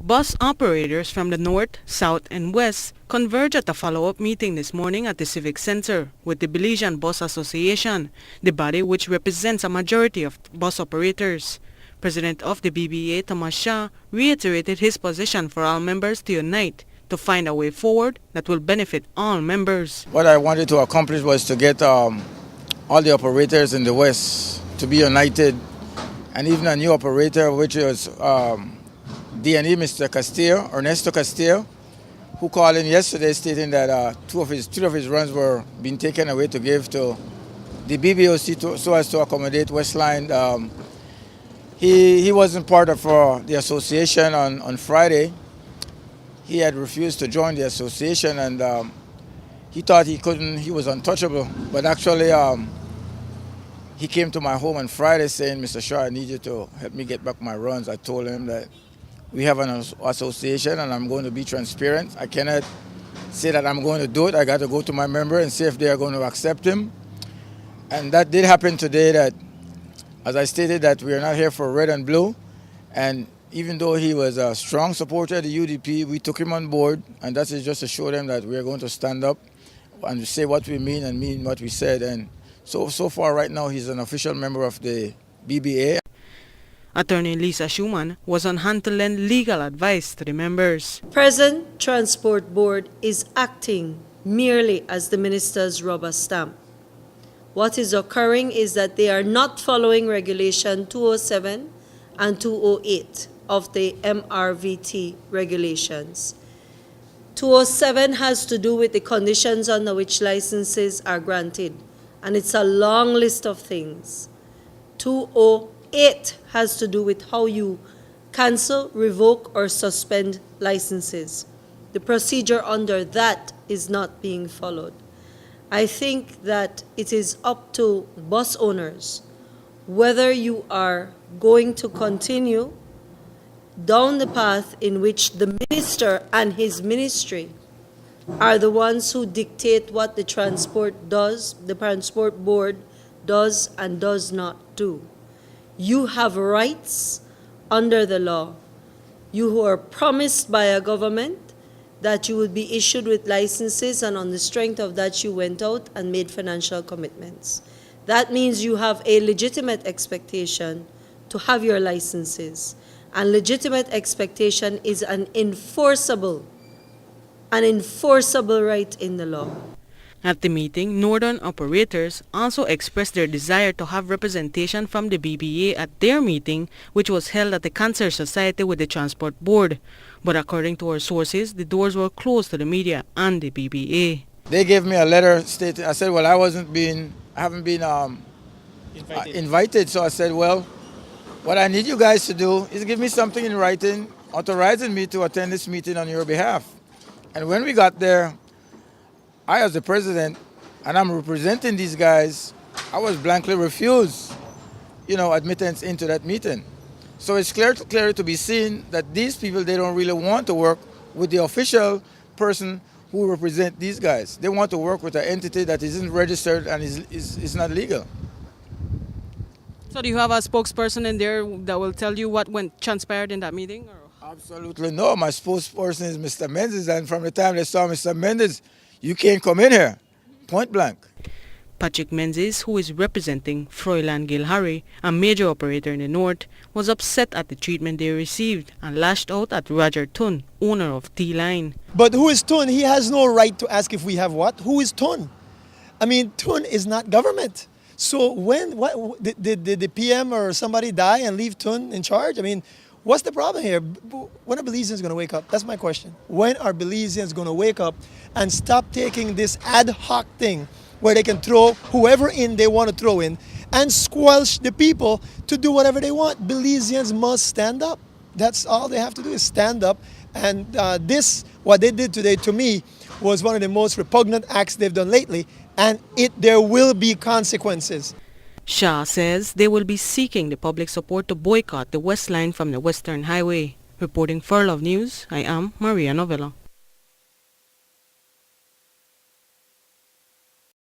Bus operators from the north, south and west converged at a follow-up meeting this morning at the Civic Center with the Belizean Bus Association, the body which represents a majority of bus operators. President of the BBA, Thomas Shah, reiterated his position for all members to unite to find a way forward that will benefit all members. What I wanted to accomplish was to get all the operators in the West to be united, and even a new operator, which is D&E, Mr. Castillo, Ernesto Castillo, who called in yesterday stating that three of his runs were being taken away to give to the BBOC so as to accommodate Westline. He wasn't part of the association on Friday. He had refused to join the association, and he thought he was untouchable. But actually, he came to my home on Friday saying, Mr. Shaw, I need you to help me get back my runs. I told him that we have an association and I'm going to be transparent. I cannot say that I'm going to do it. I got to go to my member and see if they are going to accept him. And that did happen today, that, as I stated, that we are not here for red and blue. And even though he was a strong supporter of the UDP, we took him on board, and that is just to show them that we are going to stand up and say what we mean and mean what we said. And so far right now, he's an official member of the BBA. Attorney Lisa Schumann was on hand to lend legal advice to the members. Present Transport Board is acting merely as the minister's rubber stamp. What is occurring is that they are not following Regulation 207 and 208 of the MRVT regulations. 207 has to do with the conditions under which licenses are granted, and it's a long list of things. 208 has to do with how you cancel, revoke, or suspend licenses. The procedure under that is not being followed. I think that it is up to bus owners whether you are going to continue down the path in which the minister and his ministry are the ones who dictate what the transport board does and does not do. You have rights under the law. You who are promised by a government that you would be issued with licenses, and on the strength of that you went out and made financial commitments. That means you have a legitimate expectation to have your licenses. And legitimate expectation is an enforceable right in the law. At the meeting, northern operators also expressed their desire to have representation from the BBA at their meeting, which was held at the Cancer Society with the Transport Board. But according to our sources, the doors were closed to the media and the BBA. They gave me a letter stating, I said, well, I haven't been invited. So I said, well, what I need you guys to do is give me something in writing authorizing me to attend this meeting on your behalf. And when we got there, I, as the president, and I'm representing these guys, I was blankly refused, admittance into that meeting. So it's clear to be seen that these people, they don't really want to work with the official person who represent these guys. They want to work with an entity that isn't registered and is not legal. So do you have a spokesperson in there that will tell you what transpired in that meeting? Or? Absolutely no. My spokesperson is Mr. Mendes, and from the time they saw Mr. Mendes, you can't come in here, point blank. Patrick Menzies, who is representing Froilan Gilhari, a major operator in the north, was upset at the treatment they received and lashed out at Roger Tun, owner of T-Line. But who is Tun? He has no right to ask if we have what? Who is Tun? I mean, Tun is not government. So did the PM or somebody die and leave Tun in charge? I mean, what's the problem here? When are Belizeans going to wake up? That's my question. When are Belizeans going to wake up and stop taking this ad hoc thing where they can throw whoever in they want to throw in and squelch the people to do whatever they want? Belizeans must stand up. That's all they have to do, is stand up. And what they did today, to me, was one of the most repugnant acts they've done lately, and there will be consequences. Shah says they will be seeking the public support to boycott the West Line from the Western Highway. Reporting for Love News, I am Maria Novella.